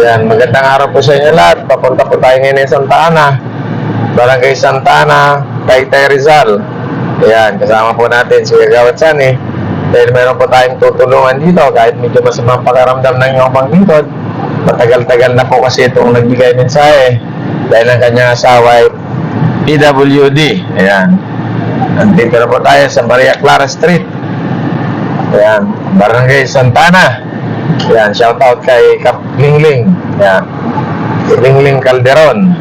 Yan, magandang araw po sa inyo lahat. Papunta po tayo ngayon sa Santa Ana, Barangay Santa Ana, Taytay Rizal. Ayan, kasama po natin si Gawat Sani. Dahil meron po tayong tutulungan dito kahit medyo masamang pakaramdam ng inyong panglingkod. Matagal-tagal na po kasi itong nagbigay mensahe dahil ang kanyang asawa ay PWD. Ayan, nandito na po tayo sa Maria Clara Street. Ayan, Barangay Santa Ana. Ayan, shout out kay Kap Lingling. Ayan, Lingling Calderon.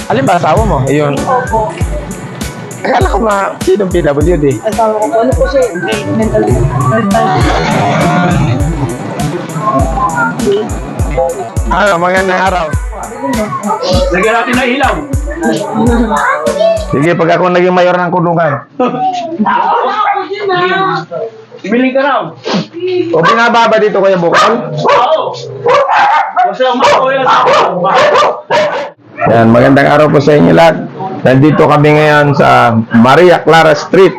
Alin ba asawa mo? Ayun. Opo. Akala ko sinong PWD? Asawa ko po. Ano po siya? Mental. Magandang araw. Lagyan natin ng ilaw. Sige, pag ako naging mayor ng kulungan. Ibili ka raw. O binababa dito Kuya Bukal? Oo. Kasi umako yan sa ako. Yan, magandang araw po sa inyo lahat. Nandito kami ngayon sa Maria Clara Street.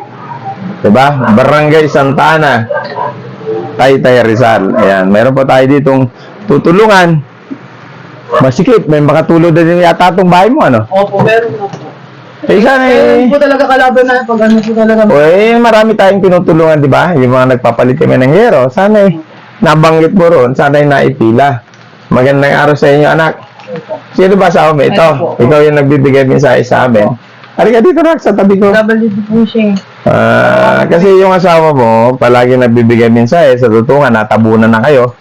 Diba? Barangay Santa Ana, Taytay Rizal. Ayan, meron po tayo ditong tutulungan. Masikip, may makatulog na din yata itong bahay mo, ano? Opo, meron na po. Eh, sana Meron po talaga kalaban na pag ano po talaga. marami tayong tinutulungan, di ba? Yung mga nagpapalit kami ng hero. Sana nabanggit mo ron, sana naipila. Magandang araw sa inyo, anak. Sino ba sa amin? Ito. Ikaw yung nagbibigay mensahe sa amin. Halika dito, Rax, sa tabi ko. Double po siya. Kasi yung asawa mo, palagi nagbibigay mensahe. Sa tutungan, natabunan na kayo.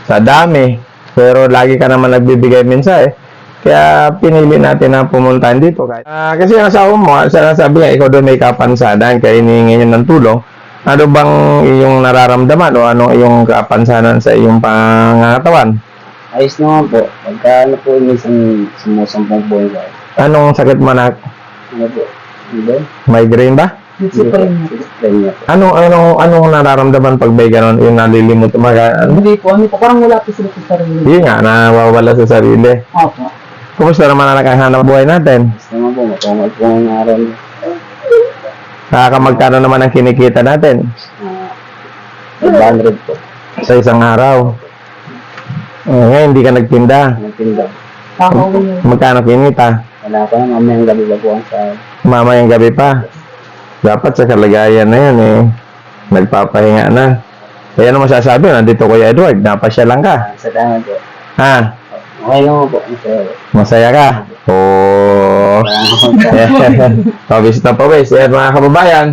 Sa dami. Pero lagi ka naman nagbibigay mensahe. Kaya pinili natin na pumuntahan dito. Kasi yung asawa mo, sabi niya, ikaw doon may kapansanan, kaya hinihingi niya ng tulong. Ano bang iyong nararamdaman o anong iyong kapansanan sa iyong pangangatawan? Ayos naman po. Pagka ano po, minsan sumusampong buhay ko. Anong sakit mo, anak? Ano po? Ano? Migraine ba? Schizophrenia po. Anong nararamdaman pag may ganon? Yung nalilimot ano? Hindi po, parang wala po sila sa sarili. Yun nga, nawawala sa sarili. Opo. Kumusta naman ang nakahanap buhay natin? Ayos naman po. Matungal po ng araw niya. Magkano naman ang kinikita natin 500 po. sa isang araw? Ngayon, hindi ka nagtinda. Nagtinda. Ako yun. Magkano kinita? Wala pa na. Mamayang gabi ba po ang sa... Mamayang gabi pa. Dapat sa kalagayan na yan nagpapahinga na. Kaya ano masasabi? Nandito Kuya Edward, napasyalan ka. Sa tangan po. Ha? Okay naman po. Masaya po. Masaya ka? Oo. Pawis na pawis. Mga kababayan,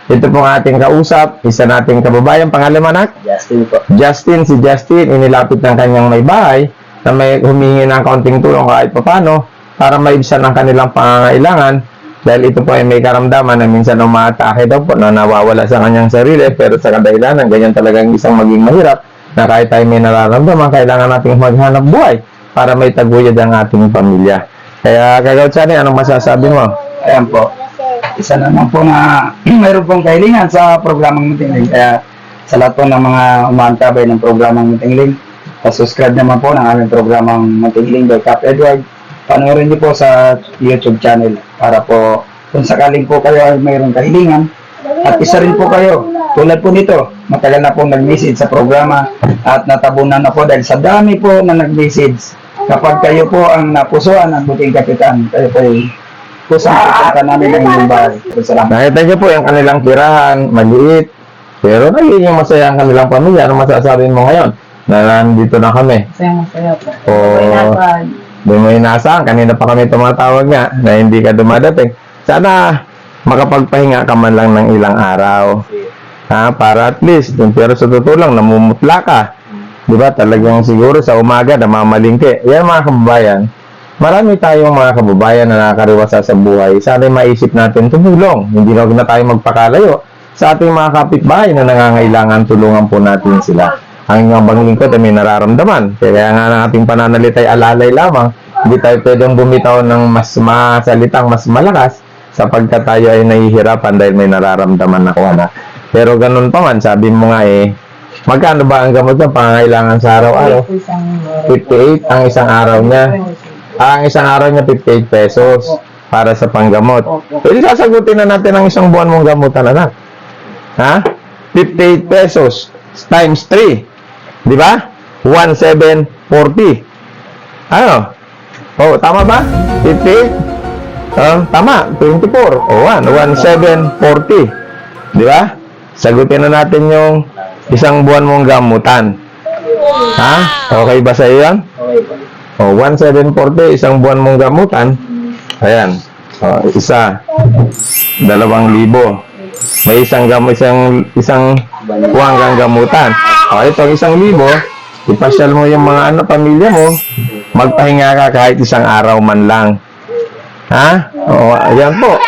ito pong ating kausap, isa nating kababayan, pangalan mo, anak? Justin po. Justin, si Justin, inilapit ng kanyang may bahay na may humingi ng kaunting tulong kahit papano para maibsan ang kanilang pangangailangan dahil ito po ay may karamdaman na minsan umaatake daw po na nawawala sa kanyang sarili pero sa kadahilanan, ganyan talagang isang maging mahirap na kahit tayo may nararamdaman, kailangan nating maghanap buhay para may taguyod ang ating pamilya. Kaya Kagawad Sani, anong masasabi mo? Ayan po. Isa naman po na mayroon pong kahilingan sa programang Mutingling. Kaya sa lahat po ng mga umaantabay ng programang Mutingling, subscribe naman po ng aming programang Mutingling by Cap Edward. Panoorin niyo po sa YouTube channel para po kung sakaling po kayo ay mayroong kahilingan at isa rin po kayo tulad po nito, matagal na po nag-message sa programa at natabunan na po dahil sa dami po na nag-message. Kapag kayo po ang napusuan ng buting kapitan, kayo po ay kusang pupunta namin ng inyong bahay. Salamat. Nakita niyo po yung kanilang tirahan, maliit, pero nagiging masaya ang kanilang pamilya. Ano masasabi mo ngayon? Na nandito na kami. Masaya po. Oo. Di mo inaasahan, kanina pa kami tumatawag nga na hindi ka dumadating. Sana makapagpahinga ka man lang ng ilang araw. Para at least, pero sa totoo lang, namumutla ka. Di ba? Talagang siguro sa umaga, namamalingke. Yan mga kababayan, marami tayong mga kababayan na nakakariwasa sa buhay. Sana maisip natin tumulong. Hindi na tayo magpakalayo sa ating mga kapitbahay na nangangailangan, tulungan po natin sila. Ang inyong banglingkod ay may nararamdaman. Kaya nga ng ating pananalitay alalay lamang, hindi tayo pwedeng bumitaw ng mas masalitang mas malakas sapagkat tayo ay nahihirapan dahil may nararamdaman ako, anak. Pero ganun pa man, sabi mo nga magkano ba ang gamot na pangangailangan sa araw-araw? 58 ang isang araw niya. Ang isang araw niya 58 pesos. para sa panggamot. Opo. Pwede sasagutin na natin ang isang buwan mong gamutan, anak. Ha? 58 pesos times 3. Di ba? 1,740. Ano? Oh, tama ba? 58? Tama. 24. O, 1,740. Di ba? Sagutin na natin yung isang buwan mong gamutan. Ha? Okay ba sa iyo yan? Okay po. O, 1,740, isang buwan mong gamutan. Ayan. O, isa. 2,000. May isang buwan kang gamutan. O, itong 1,000, ipasyal mo yung mga pamilya mo, magpahinga ka kahit isang araw man lang. Ha? O, ayan po.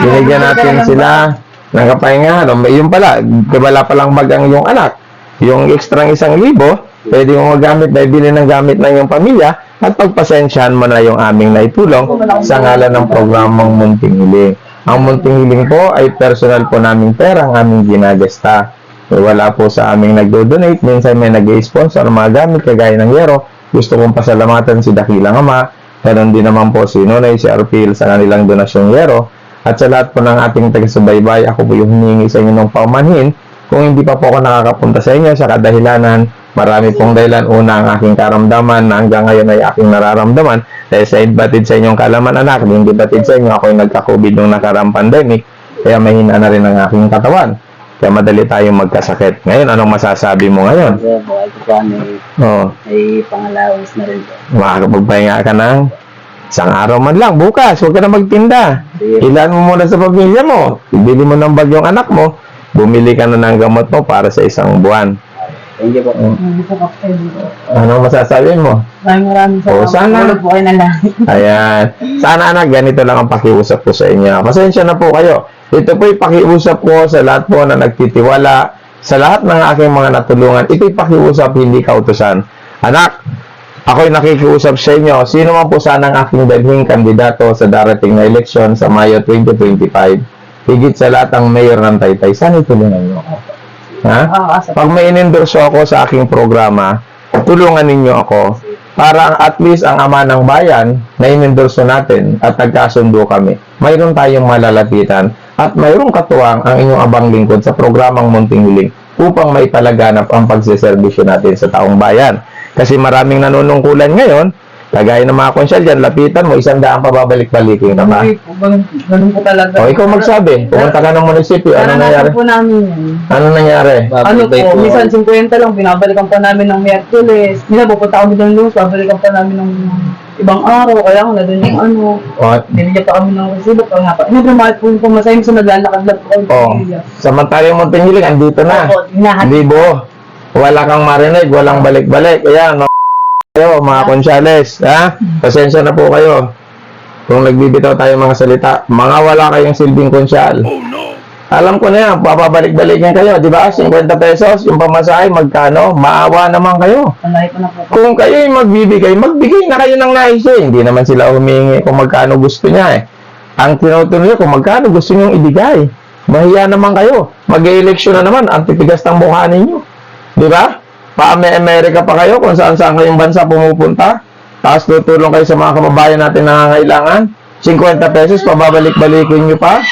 Binigyan natin sila ng kapahinga. Yung pala, wala palang bagang yung anak. Yung extra 1,000, pwede mo magamit na ibili ng gamit ng iyong pamilya at pagpasensyahan mo na yung aming naitulong sa ngalan ng programang Munting Hiling. Ang Munting Hiling po ay personal po naming pera ang aming ginagasta. Wala po sa aming nagdo-donate. Minsan may nag-i-sponsor ng mga gamit kagaya ng yero. Gusto kong pasalamatan si Dakilang Ama. Ganon din naman po si Nonay, si Arpil sa kanilang donasyong yero. At sa lahat po ng ating taga-subaybay, ako po yung humingi sa inyo ng paumanhin. Kung hindi pa po ako nakakapunta sa inyo sa kadahilanan, marami pong dahilan. Una, ang aking karamdaman na hanggang ngayon ay aking nararamdaman. Dahil sa batid sa inyong kalaman, anak, hindi batid sa inyo, ako ay nagka-COVID nung nakaraang pandemic. Kaya mahina na rin ang aking katawan. Kaya madali tayong magkasakit. Ngayon, anong masasabi mo ngayon? Kaya po, ay po may pang-allowance na rin po. Makakapagpahinga ka ng isang araw man lang. Bukas, huwag ka na magtinda. Ilan mo muna sa pamilya mo. Ibili mo ng bagyong anak mo. Bumili ka na ng gamot mo para sa isang buwan. Thank you po. Hindi po kapatid. Ano masasabi mo? Maraming O, sana. Tulog po kayo na lang. Ayan. Sana anak, ganito lang ang pakiusap ko sa inyo. Pasensya na po kayo. Ito po'y pakiusap ko sa lahat po na nagtitiwala, sa lahat ng aking mga natulungan. Ito'y pakiusap, hindi kautusan. Anak, ako'y nakikiusap sa inyo. Sino man po sana ang aking dalhing kandidato sa darating na eleksyon sa Mayo 2025. Higit sa lahat ang mayor ng Taytay. Sana itulungan niyo ako. Ha? Pag may inendorso ako sa aking programa, tulungan ninyo ako para at least ang ama ng bayan na inendorso natin at nagkasundo kami, mayroon tayong malalapitan at mayroong katuwang ang inyong abang lingkod sa programang Munting Hiling upang maipalaganap ang pagsiservisyo natin sa taong bayan. Kasi maraming nanunungkulan ngayon, kagaya ng mga konsyal dyan, lapitan mo, 100 pababalik-balikin ka ba? Ganun po talaga. O, ikaw magsabi, pumunta ka ng munisipyo, ano nangyari? po namin yan. Ano nangyari? Ano po, minsan 50 lang, binabalikan pa namin ng Miyerkules. Minsan pupunta kami ng Luz, babalikan pa namin ng ibang araw. Kaya ako na doon yung ano, O, binigyan pa kami ng resibo. Hindi mahal po yung pumasay, minsan naglalakad lang po kami. samantalang yung Munting Hiling, andito na. Opo, hinahat. Libo. Wala kang marinig, walang balik-balik. Ayan, no? Kayo, mga konsyales, ha? Pasensya na po kayo. Kung nagbibitaw tayo mga salita, mga wala kayong silbing konsyal. Alam ko na yan, papabalik-balikin kayo, di ba? 50 pesos, yung pamasahe, magkano? Maawa naman kayo. Malayo pa na po. Kung kayo'y magbibigay na kayo ng nais eh. Hindi naman sila humingi kung magkano gusto niya eh. Ang tinutuloy niya kung magkano gusto niyong ibigay. Mahiya naman kayo. Mag-eleksyon na naman, ang titigas ng mukha ninyo. Di ba? Pa-Amerika pa kayo kung saan-saan kayong bansa pumupunta. Tapos tutulong kayo sa mga kababayan natin na nangangailangan. 50 pesos, pababalik-balikin nyo pa.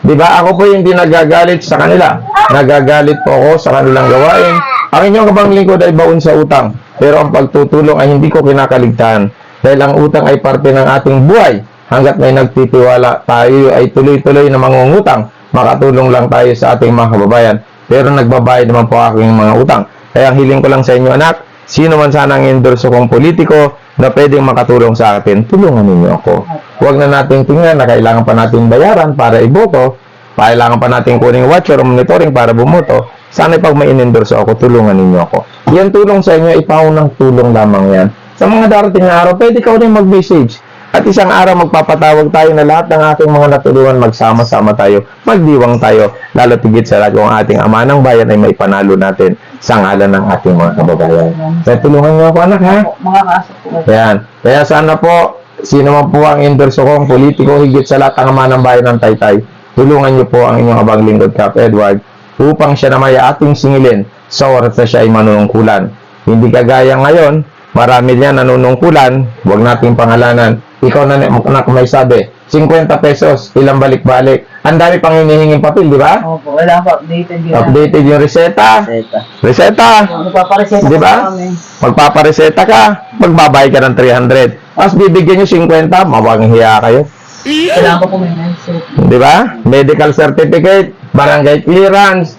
Di ba? Ako po hindi nagagalit sa kanila. Nagagalit po ako sa kanilang gawain. Ang inyong kabang lingkod ay baon sa utang. Pero ang pagtutulong ay hindi ko kinakaligtaan. Dahil ang utang ay parte ng ating buhay. Hanggat may nagtitiwala, tayo ay tuloy-tuloy na mangungutang. Makatulong lang tayo sa ating mga kababayan. Pero nagbabayad naman po aking mga utang. Kaya hiling ko lang sa inyo, anak, sino man sana ang endorso kong politiko na pwedeng makatulong sa atin, tulungan ninyo ako. Huwag na nating tingnan na kailangan pa natin bayaran para iboto, kailangan pa natin kuning watcher o monitoring para bumoto. Sana pag may inendorso ako, tulungan ninyo ako. Yan tulong sa inyo, ipaunang tulong lamang yan. Sa mga darating na araw, pwede ka rin mag-message. At isang araw magpapatawag tayo na lahat ng ating mga natulungan, magsama-sama tayo, magdiwang tayo, lalo tigit sa lahat kung ating ama ng bayan ay may panalo natin sa ngalan ng ating mga kababayan. Kaya tulungan niyo ako, anak, ha? Mga kaso po. Ayan. Kaya sana po, sino man po ang endorso kong politiko, higit sa lahat ang ama ng bayan ng Taytay, tulungan niyo po ang inyong abang lingkod, Cap Edward, upang siya na may ating singilin sa oras na siya ay manunungkulan. Hindi kagaya ngayon, marami niyan nanunungkulan, huwag nating pangalanan. Ikaw na may sabi, 50 pesos, ilang balik-balik. Ang dami pang hinihinging papel, di ba? Opo, wala pa, updated yun. Updated yung reseta. Seta. Reseta! Magpapareseta Di ba? pa kami. Magpapareseta ka, magbabayad ka ng 300. Tapos bibigyan nyo 50, mawanghiya kayo. Kailangan ko po may mindset. Di ba? Medical certificate, barangay clearance.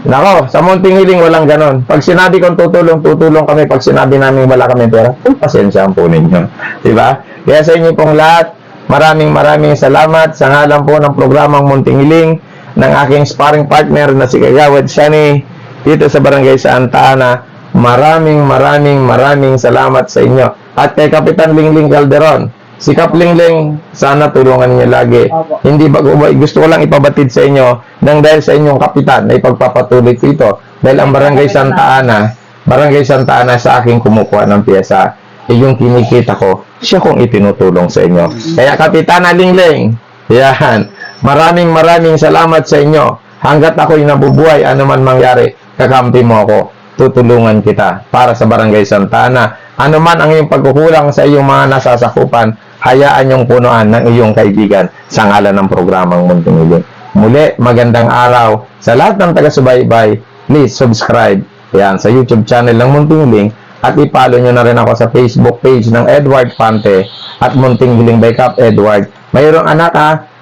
Nako, sa Munting Hiling walang ganon. Pag sinabi kong tutulong kami. Pag sinabi namin wala kami pera, pasensya po ninyo. Di ba? Kaya sa inyo pong lahat, maraming salamat sa ngalan po ng programang Munting Hiling ng aking sparring partner na si Kagawad Shani dito sa Barangay Santa Ana. Maraming salamat sa inyo. At kay Kapitan Lingling Calderon, si Kap Lingling, sana tulungan niyo lagi. Opo. Hindi gusto ko lang ipabatid sa inyo nang dahil sa inyong kapitan na ipagpapatuloy ko ito. Dahil ang Barangay Santa Ana sa aking kumukuha ng piyesa. Yung kinikita ko, siya kong itinutulong sa inyo. Kaya Kapitana Lingling, yan. Maraming salamat sa inyo. Hanggat ako'y nabubuhay, ano man mangyari, kakampi mo ako. Tutulungan kita para sa Barangay Santa Ana. Ano man ang iyong pagkukulang sa iyong mga nasasakupan, hayaan yung punuan ng iyong kaibigan sa ngalan ng programang Munting Hiling. Muli, magandang araw sa lahat ng taga-subaybay. Please subscribe yan, sa YouTube channel ng Munting Hiling at i-follow nyo na rin ako sa Facebook page ng Edward Pante at Munting Hiling by Cap Edward. Mayroong anak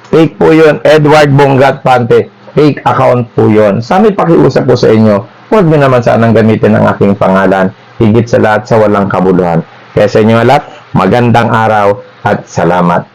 fake po yun, Edward Bongat Pante. Fake account po yun. Sana ipakiusap po sa inyo, huwag nyo naman sanang gamitin ang aking pangalan. Higit sa lahat sa walang kabuluhan. Kaya sa inyo lahat, magandang araw at salamat.